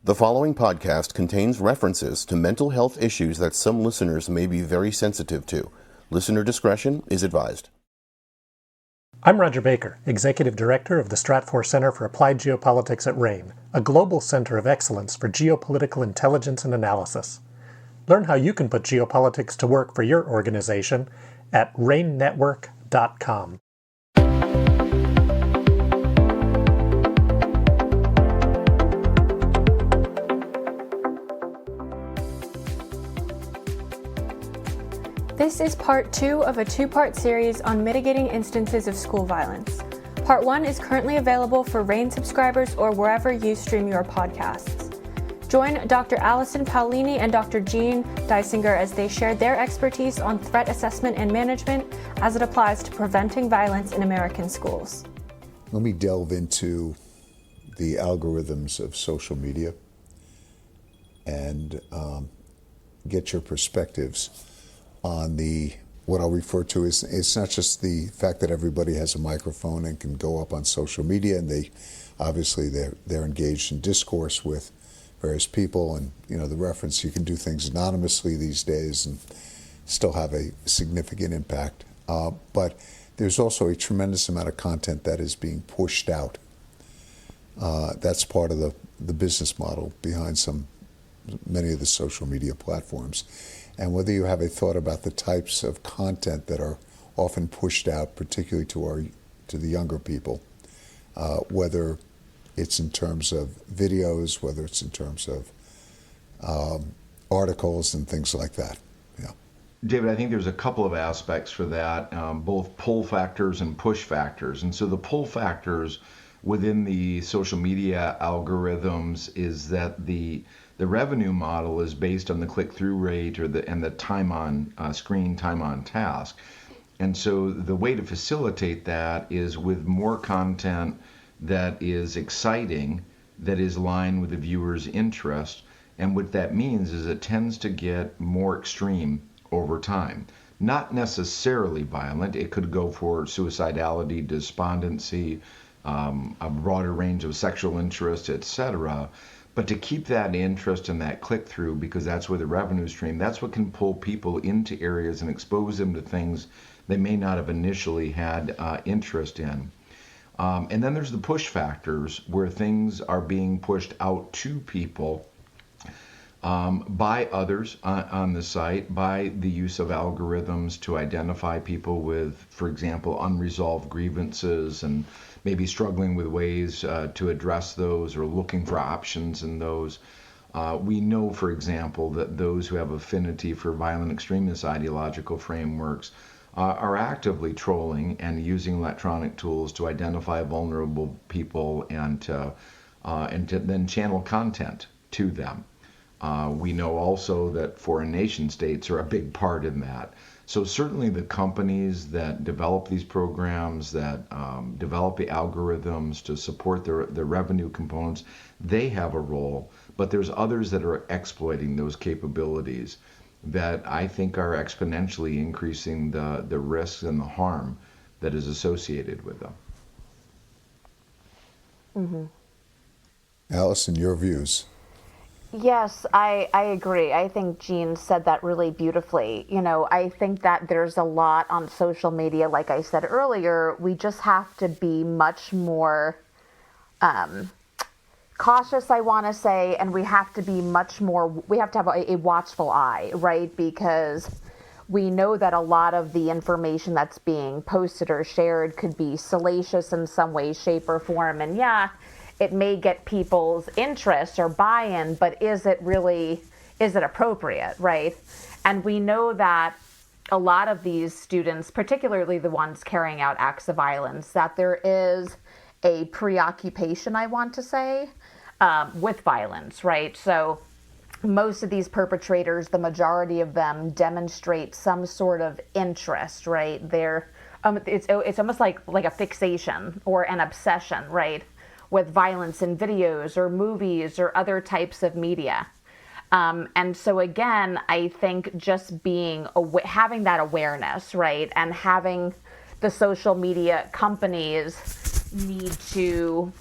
The following podcast contains references to mental health issues that some listeners may be very sensitive to. Listener discretion is advised. I'm Roger Baker, Executive Director of the Stratfor Center for Applied Geopolitics at RANE, a global center of excellence for geopolitical intelligence and analysis. Learn how you can put geopolitics to work for your organization at ranenetwork.com. This is part 2 of a 2-part series on mitigating instances of school violence. Part 1 is currently available for RANE subscribers or wherever you stream your podcasts. Join Dr. Allison Paolini and Dr. Deisinger as they share their expertise on threat assessment and management as it applies to preventing violence in American schools. Let me delve into the algorithms of social media and get your perspectives on what I'll refer to as, it's not just the fact that everybody has a microphone and can go up on social media, and they're engaged in discourse with various people, and the reference, you can do things anonymously these days and still have a significant impact. But there's also a tremendous amount of content that is being pushed out. That's part of the business model behind many of the social media platforms. And whether you have a thought about the types of content that are often pushed out, particularly to the younger people, whether it's in terms of videos, whether it's in terms of articles and things like that. Yeah. David, I think there's a couple of aspects for that, both pull factors and push factors. And so the pull factors within the social media algorithms is that the revenue model is based on the click-through rate and the time on screen, time on task. And so the way to facilitate that is with more content that is exciting, that is aligned with the viewer's interest. And what that means is it tends to get more extreme over time. Not necessarily violent. It could go for suicidality, despondency, a broader range of sexual interest, etc. But to keep that interest and that click-through, because that's where the revenue stream, that's what can pull people into areas and expose them to things they may not have initially had interest in. And then there's the push factors, where things are being pushed out to people by others on the site, by the use of algorithms to identify people with, for example, unresolved grievances and maybe struggling with ways to address those or looking for options in those. We know, for example, that those who have affinity for violent extremist ideological frameworks are actively trolling and using electronic tools to identify vulnerable people and to then channel content to them. We know also that foreign nation states are a big part in that. So certainly the companies that develop these programs, that develop the algorithms to support the revenue components, they have a role. But there's others that are exploiting those capabilities that I think are exponentially increasing the risks and the harm that is associated with them. Mm-hmm. Allison, your views? Yes, I agree. I think Jean said that really beautifully. I think that there's a lot on social media. Like I said earlier, we just have to be much more cautious, I want to say, and we have to have a watchful eye, right? Because we know that a lot of the information that's being posted or shared could be salacious in some way, shape, or form. And it may get people's interest or buy-in, but is it appropriate, right? And we know that a lot of these students, particularly the ones carrying out acts of violence, that there is a preoccupation, I want to say, with violence, right? So most of these perpetrators, the majority of them demonstrate some sort of interest, right? It's almost like a fixation or an obsession, right, with violence in videos or movies or other types of media. And so again, I think just having that awareness, right, and having the social media companies need to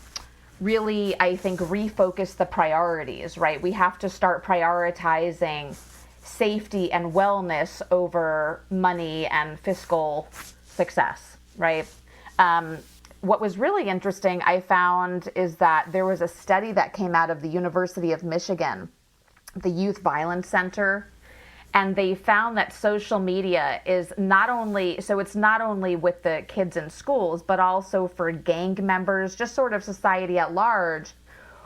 really, I think, refocus the priorities, right? We have to start prioritizing safety and wellness over money and fiscal success, right? What was really interesting, I found, is that there was a study that came out of the University of Michigan, the Youth Violence Center, and they found that social media is not only, so it's not only with the kids in schools, but also for gang members, just sort of society at large,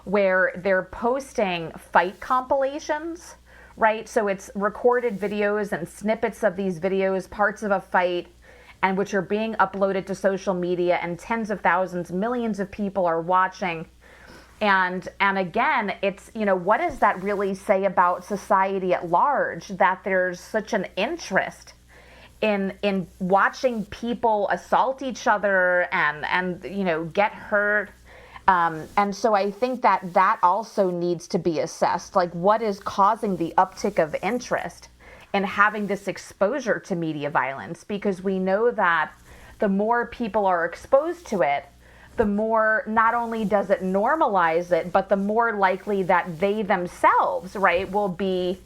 where they're posting fight compilations, right? So it's recorded videos and snippets of these videos, parts of a fight, and which are being uploaded to social media, and tens of thousands, millions of people are watching. And again, it's, what does that really say about society at large, that there's such an interest in watching people assault each other and get hurt? And so I think that also needs to be assessed. Like, what is causing the uptick of interest in having this exposure to media violence? Because we know that the more people are exposed to it, the more not only does it normalize it, but the more likely that they themselves, right, will be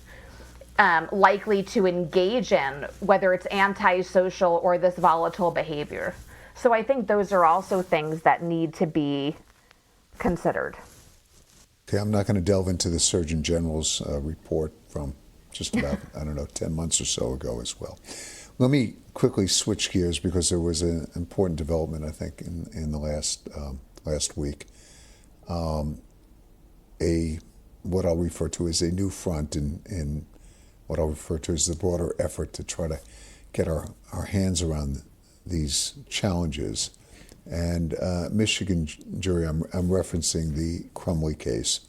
likely to engage in, whether it's antisocial or this volatile behavior. So I think those are also things that need to be considered. Okay, I'm not going to delve into the Surgeon General's report from just about, 10 months or so ago as well. Let me quickly switch gears because there was an important development, I think, in the last week. What I'll refer to as a new front in what I'll refer to as the broader effort to try to get our hands around these challenges. And Michigan jury, I'm referencing the Crumley case,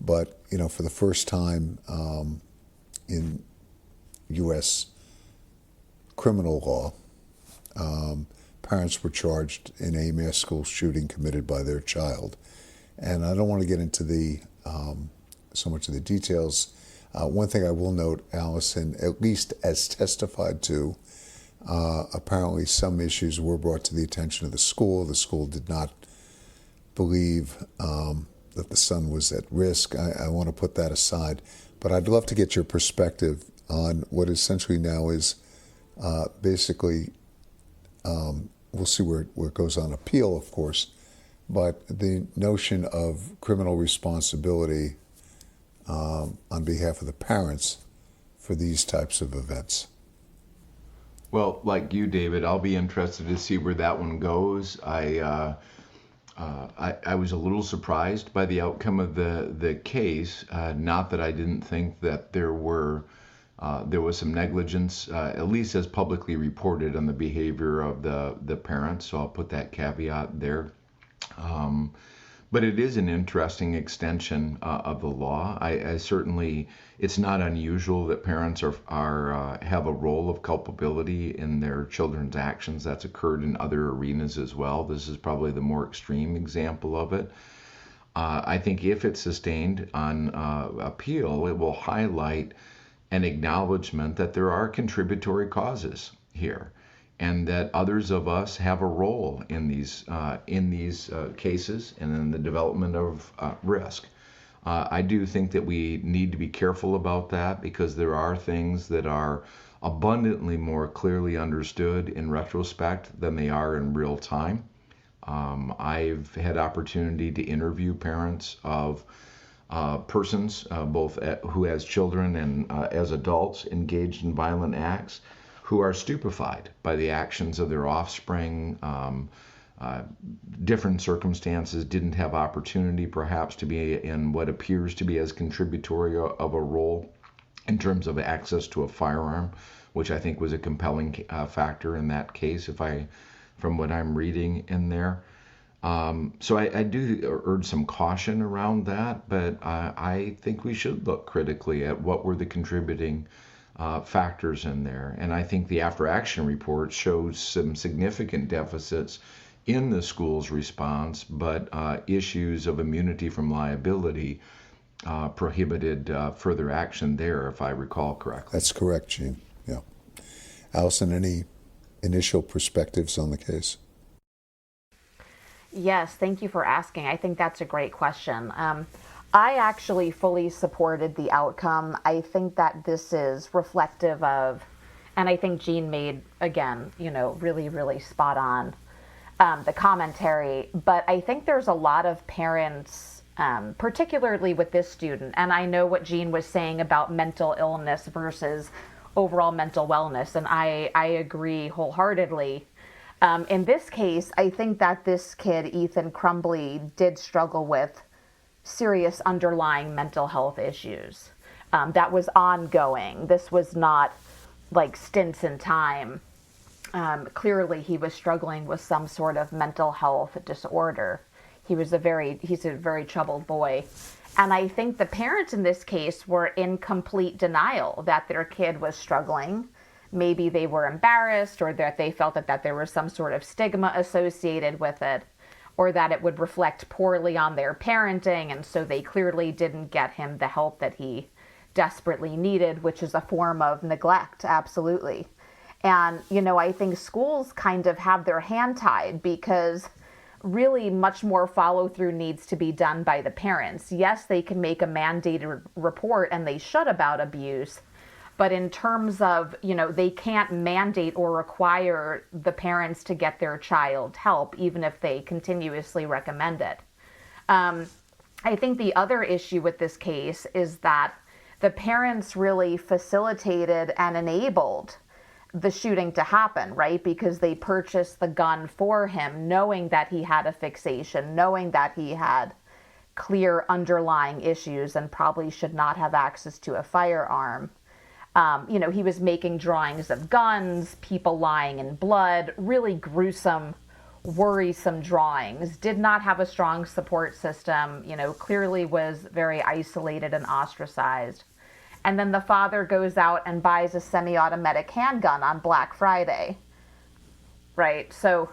but for the first time in U.S. criminal law, parents were charged in a mass school shooting committed by their child. And I don't want to get into so much of the details. One thing I will note, Allison, at least as testified to, apparently some issues were brought to the attention of the school. The school did not believe that the son was at risk. I want to put that aside. But I'd love to get your perspective on what essentially now is basically, we'll see where it goes on appeal, of course, but the notion of criminal responsibility on behalf of the parents for these types of events. Well, like you, David, I'll be interested to see where that one goes. I was a little surprised by the outcome of the case. Not that I didn't think that there was some negligence, at least as publicly reported, on the behavior of the parents. So I'll put that caveat there. But it is an interesting extension of the law. I certainly, it's not unusual that parents have a role of culpability in their children's actions. That's occurred in other arenas as well. This is probably the more extreme example of it. I think if it's sustained on appeal, it will highlight an acknowledgement that there are contributory causes here, and that others of us have a role in these cases and in the development of risk. I do think that we need to be careful about that, because there are things that are abundantly more clearly understood in retrospect than they are in real time. I've had opportunity to interview parents of persons, both who as children and as adults engaged in violent acts, who are stupefied by the actions of their offspring. Different circumstances, didn't have opportunity perhaps to be in what appears to be as contributory of a role in terms of access to a firearm, which I think was a compelling factor in that case, from what I'm reading in there. So I do urge some caution around that, but I think we should look critically at what were the contributing factors in there. And I think the after action report shows some significant deficits in the school's response, but issues of immunity from liability prohibited further action there, if I recall correctly. That's correct, Gene. Yeah. Allison, any initial perspectives on the case? Yes, thank you for asking. I think that's a great question. I actually fully supported the outcome. I think that this is reflective of, and I think Jean made, again, really, really spot on the commentary, but I think there's a lot of parents, particularly with this student, and I know what Jean was saying about mental illness versus overall mental wellness, and I agree wholeheartedly. In this case, I think that this kid, Ethan Crumbly, did struggle with serious underlying mental health issues. That was ongoing. This was not like stints in time. Clearly, he was struggling with some sort of mental health disorder. He's a very troubled boy. And I think the parents in this case were in complete denial that their kid was struggling. Maybe they were embarrassed, or that they felt that there was some sort of stigma associated with it, or that it would reflect poorly on their parenting, and so they clearly didn't get him the help that he desperately needed, which is a form of neglect, absolutely. And, I think schools kind of have their hand tied, because really much more follow through needs to be done by the parents. Yes, they can make a mandated report, and they should, about abuse. But in terms of, they can't mandate or require the parents to get their child help, even if they continuously recommend it. I think the other issue with this case is that the parents really facilitated and enabled the shooting to happen, right? Because they purchased the gun for him, knowing that he had a fixation, knowing that he had clear underlying issues and probably should not have access to a firearm. He was making drawings of guns, people lying in blood, really gruesome, worrisome drawings, did not have a strong support system, clearly was very isolated and ostracized. And then the father goes out and buys a semi-automatic handgun on Black Friday, right? So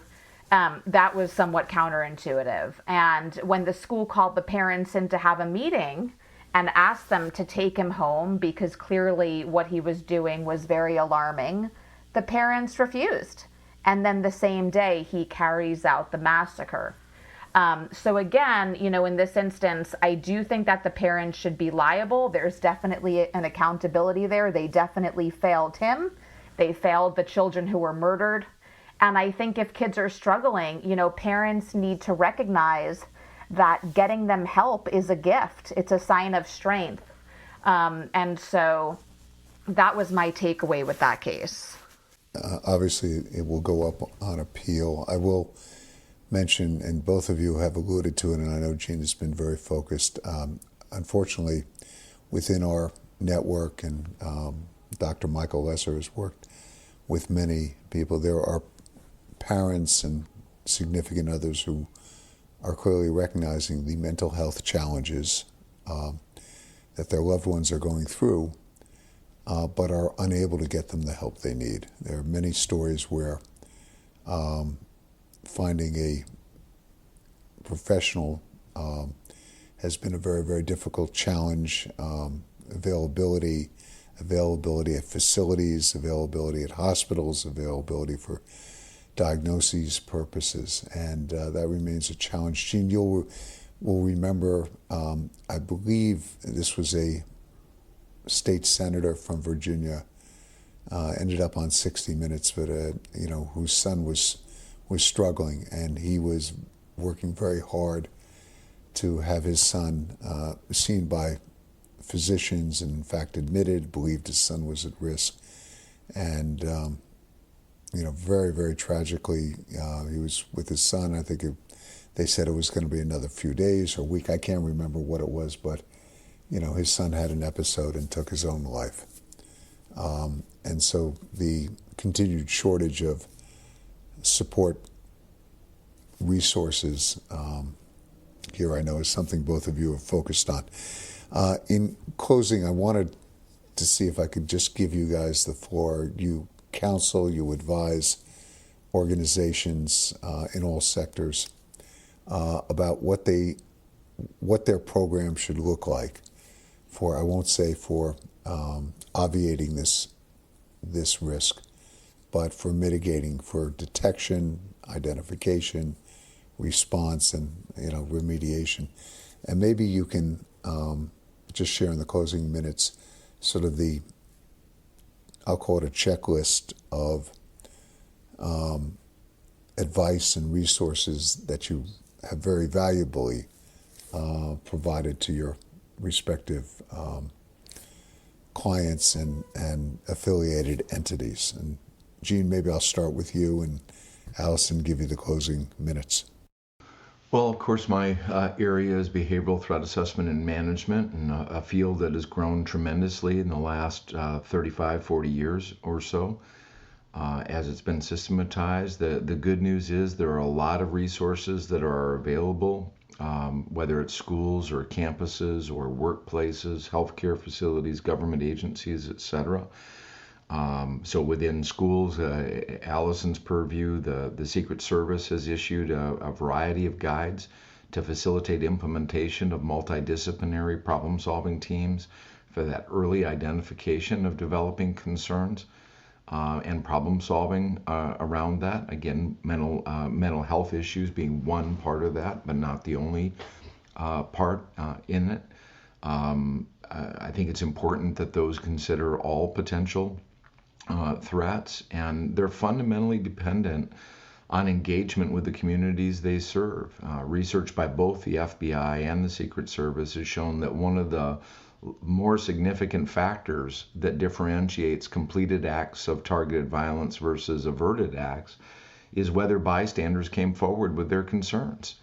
that was somewhat counterintuitive. And when the school called the parents in to have a meeting and asked them to take him home because clearly what he was doing was very alarming, the parents refused. And then the same day, he carries out the massacre. So again, in this instance, I do think that the parents should be liable. There's definitely an accountability there. They definitely failed him. They failed the children who were murdered. And I think if kids are struggling, parents need to recognize that getting them help is a gift. It's a sign of strength. And so that was my takeaway with that case. Obviously, it will go up on appeal. I will mention, and both of you have alluded to it, and I know Jean has been very focused. Unfortunately, within our network, and Dr. Michael Lesser has worked with many people, there are parents and significant others who are clearly recognizing the mental health challenges that their loved ones are going through, but are unable to get them the help they need. There are many stories where finding a professional has been a very, very difficult challenge. Availability at facilities, availability at hospitals, availability for diagnoses purposes, and that remains a challenge. Jean, will remember, I believe this was a state senator from Virginia, ended up on 60 Minutes, but whose son was struggling, and he was working very hard to have his son seen by physicians, and in fact admitted, believed his son was at risk. And, very, very tragically, he was with his son. I think they said it was going to be another few days or week. I can't remember what it was, but, his son had an episode and took his own life. And so the continued shortage of support resources here, I know, is something both of you have focused on. In closing, I wanted to see if I could just give you guys the floor. You counsel, you advise organizations in all sectors about what their program should look like for, I won't say for obviating this risk, but for mitigating, for detection, identification, response and remediation. And maybe you can just share in the closing minutes sort of I'll call it a checklist of advice and resources that you have very valuably provided to your respective clients and affiliated entities. And Jean, maybe I'll start with you, and Allison give you the closing minutes. Well, of course, my area is behavioral threat assessment and management, and a field that has grown tremendously in the last 35, 40 years or so as it's been systematized. The good news is there are a lot of resources that are available, whether it's schools or campuses or workplaces, healthcare facilities, government agencies, etc. So within schools, Allison's purview, the Secret Service has issued a variety of guides to facilitate implementation of multidisciplinary problem-solving teams for that early identification of developing concerns and problem-solving around that. Again, mental health issues being one part of that, but not the only part in it. I think it's important that those consider all potential threats, and they're fundamentally dependent on engagement with the communities they serve. Research by both the FBI and the Secret Service has shown that one of the more significant factors that differentiates completed acts of targeted violence versus averted acts is whether bystanders came forward with their concerns.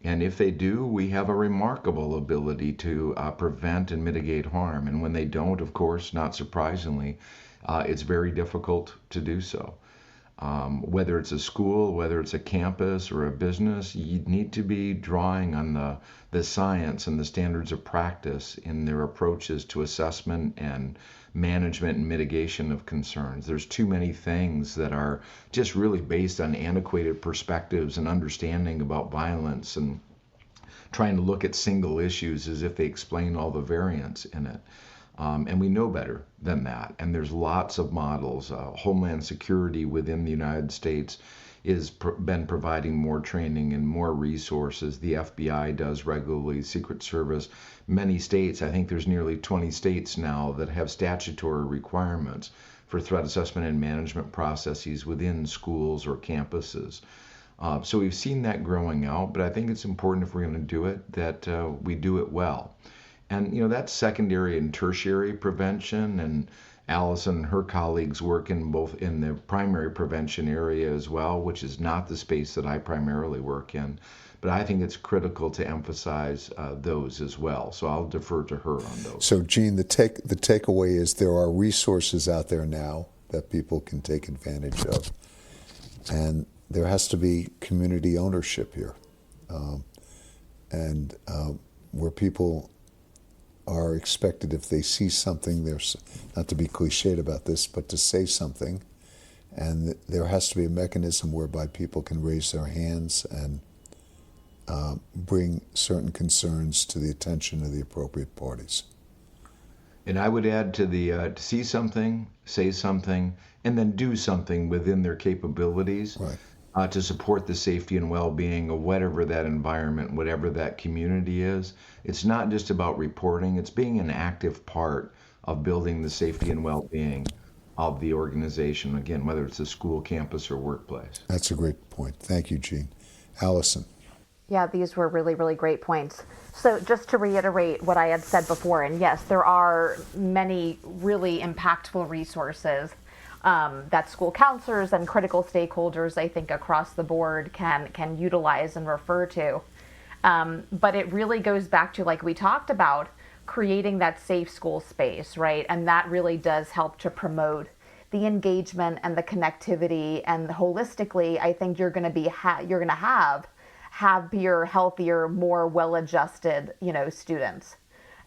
And if they do, we have a remarkable ability to prevent and mitigate harm. And when they don't, of course, not surprisingly, it's very difficult to do so. Whether it's a school, whether it's a campus or a business, you need to be drawing on the science and the standards of practice in their approaches to assessment and management and mitigation of concerns. There's too many things that are just really based on antiquated perspectives and understanding about violence and trying to look at single issues as if they explain all the variants in it. And we know better than that. And there's lots of models. Homeland Security within the United States has been providing more training and more resources. The FBI does regularly, Secret Service. Many states, I think there's nearly 20 states now that have statutory requirements for threat assessment and management processes within schools or campuses. So we've seen that growing out, but I think it's important if we're going to do it that we do it well. And that's secondary and tertiary prevention, and Allison and her colleagues work in both in the primary prevention area as well, which is not the space that I primarily work in. But I think it's critical to emphasize those as well. So I'll defer to her on those. So Jean, the takeaway is there are resources out there now that people can take advantage of, and there has to be community ownership here, and where people are expected, if they see something, there's not to be cliched about this, but to say something, and there has to be a mechanism whereby people can raise their hands and bring certain concerns to the attention of the appropriate parties. And I would add to to see something, say something, and then do something within their capabilities. Right. To support the safety and well-being of whatever that environment, whatever that community is. It's not just about reporting, it's being an active part of building the safety and well-being of the organization, again, whether it's a school, campus, or workplace. That's a great point. Thank you, Jean. Allison. Yeah, these were really, really great points. So just to reiterate what I had said before, and yes, there are many really impactful resources that school counselors and critical stakeholders, I think, across the board can utilize and refer to. But it really goes back to, like we talked about, creating that safe school space, right? And that really does help to promote the engagement and the connectivity. And holistically, I think you're going to be you're going to have happier, healthier, more well-adjusted, students.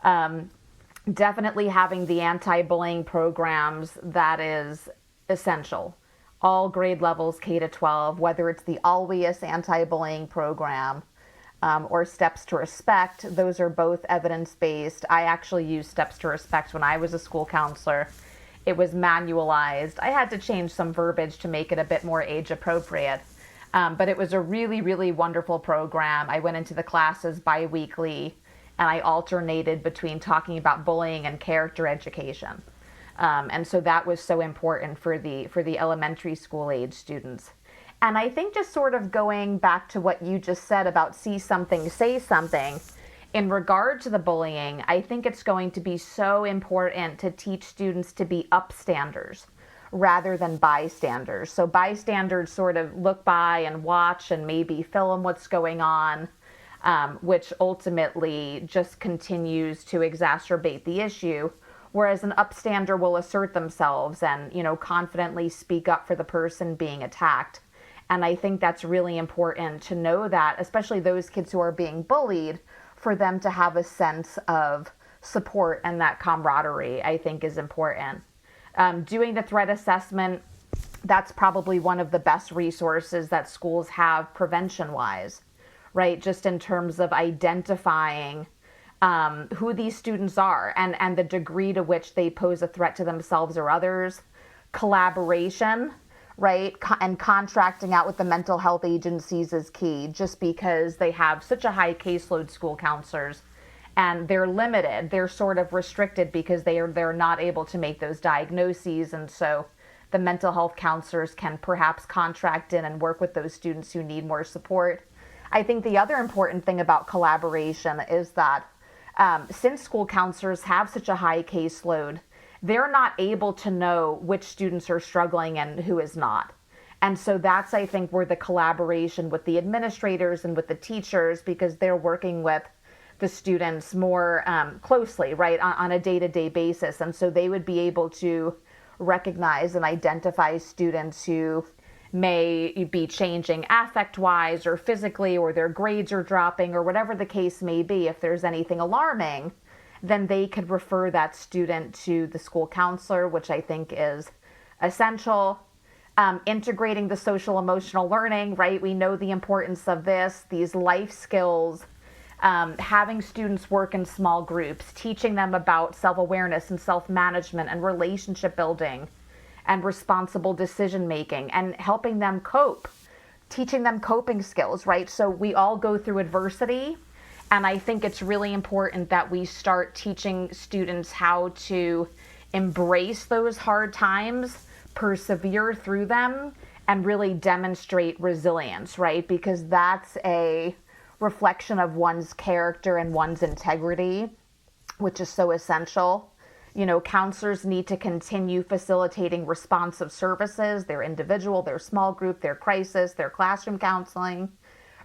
Definitely having the anti-bullying programs, that is essential. All grade levels, K-12, whether it's the Always anti-bullying program or Steps to Respect, those are both evidence-based. I actually used Steps to Respect when I was a school counselor. It was manualized. I had to change some verbiage to make it a bit more age-appropriate. But it was a really, really wonderful program. I went into the classes bi-weekly, and I alternated between talking about bullying and character education. And so that was so important for the elementary school age students. And I think just sort of going back to what you just said about see something, say something, in regard to the bullying, I think it's going to be so important to teach students to be upstanders rather than bystanders. So bystanders sort of look by and watch and maybe film what's going on, which ultimately just continues to exacerbate the issue. Whereas an upstander will assert themselves and, confidently speak up for the person being attacked. And I think that's really important to know that, especially those kids who are being bullied, for them to have a sense of support, and that camaraderie, I think, is important. Doing the threat assessment, that's probably one of the best resources that schools have prevention-wise, right? Just in terms of identifying who these students are and the degree to which they pose a threat to themselves or others. Collaboration, right? And contracting out with the mental health agencies is key, just because they have such a high caseload, school counselors, and they're limited. They're sort of restricted because they're not able to make those diagnoses. And so the mental health counselors can perhaps contract in and work with those students who need more support. I think the other important thing about collaboration is that since school counselors have such a high caseload, they're not able to know which students are struggling and who is not. And so that's, I think, where the collaboration with the administrators and with the teachers, because they're working with the students more closely, right, on a day-to-day basis. And so they would be able to recognize and identify students who may be changing affect-wise or physically, or their grades are dropping, or whatever the case may be. If there's anything alarming, then they could refer that student to the school counselor, which I think is essential. Integrating the social emotional learning, right? We know the importance of these life skills, having students work in small groups, teaching them about self-awareness and self-management and relationship building and responsible decision making, and helping them cope, teaching them coping skills, right? So we all go through adversity. And I think it's really important that we start teaching students how to embrace those hard times, persevere through them, and really demonstrate resilience, right? Because that's a reflection of one's character and one's integrity, which is so essential. Counselors need to continue facilitating responsive services, their individual, their small group, their crisis, their classroom counseling,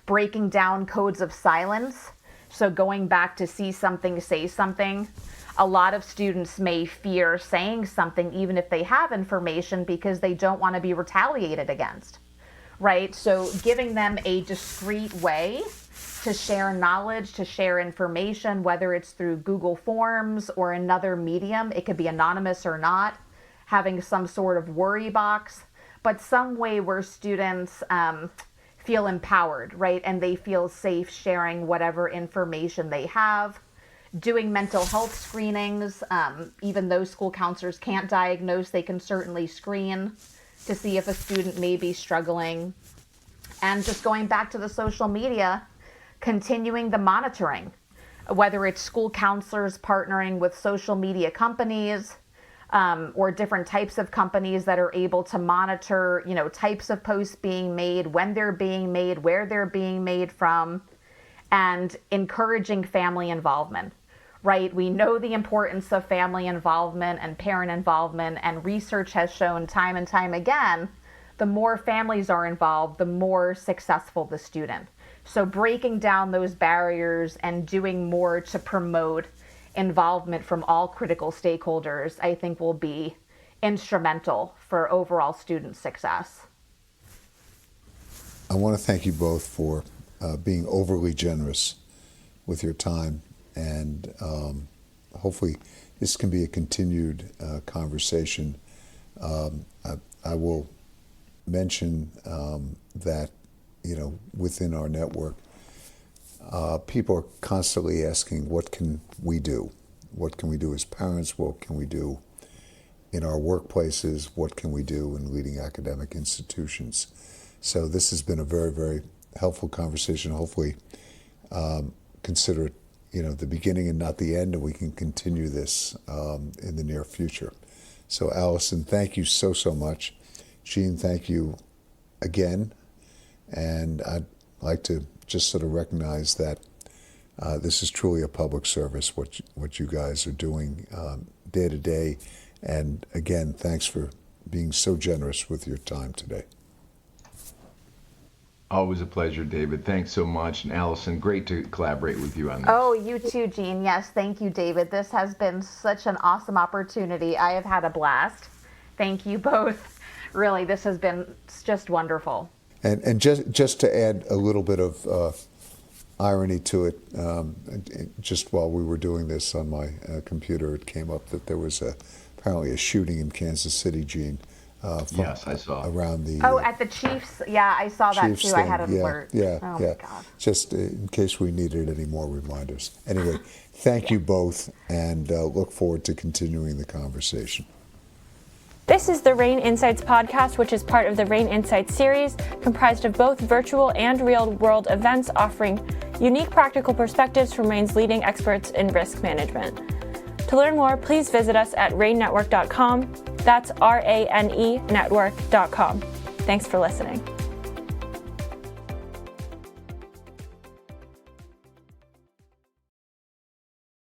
breaking down codes of silence. So going back to see something, say something, a lot of students may fear saying something even if they have information because they don't want to be retaliated against, right? So giving them a discreet way to share knowledge, to share information, whether it's through Google Forms or another medium, it could be anonymous or not, having some sort of worry box, but some way where students feel empowered, right? And they feel safe sharing whatever information they have. Doing mental health screenings, even though school counselors can't diagnose, they can certainly screen to see if a student may be struggling. And just going back to the social media, continuing the monitoring, whether it's school counselors partnering with social media companies, or different types of companies that are able to monitor, types of posts being made, when they're being made, where they're being made from, and encouraging family involvement, right? We know the importance of family involvement and parent involvement, and research has shown time and time again, the more families are involved, the more successful the student. So breaking down those barriers and doing more to promote involvement from all critical stakeholders, I think, will be instrumental for overall student success. I want to thank you both for being overly generous with your time, and hopefully this can be a continued conversation. I will mention that, within our network, people are constantly asking, what can we do? What can we do as parents? What can we do in our workplaces? What can we do in leading academic institutions? So this has been a very, very helpful conversation. Hopefully consider it, the beginning and not the end, and we can continue this in the near future. So Allison, thank you so much. Jean, thank you again. And I'd like to just sort of recognize that this is truly a public service, what you guys are doing day to day. And again, thanks for being so generous with your time today. Always a pleasure, David. Thanks so much. And Allison, great to collaborate with you on this. Oh, you too, Jean. Yes, thank you, David. This has been such an awesome opportunity. I have had a blast. Thank you both. Really, this has been just wonderful. And just to add a little bit of irony to it, just while we were doing this on my computer, it came up that there was apparently a shooting in Kansas City, Jean. Yes, I saw. Around the at the Chiefs. Yeah, I saw that too. I had an alert. Yeah, oh yeah. My God. Just in case we needed any more reminders. Anyway, thank you both, and look forward to continuing the conversation. This is the RANE Insights podcast, which is part of the RANE Insights series, comprised of both virtual and real-world events offering unique practical perspectives from RANE's leading experts in risk management. To learn more, please visit us at ranenetwork.com. That's RANE network.com. Thanks for listening.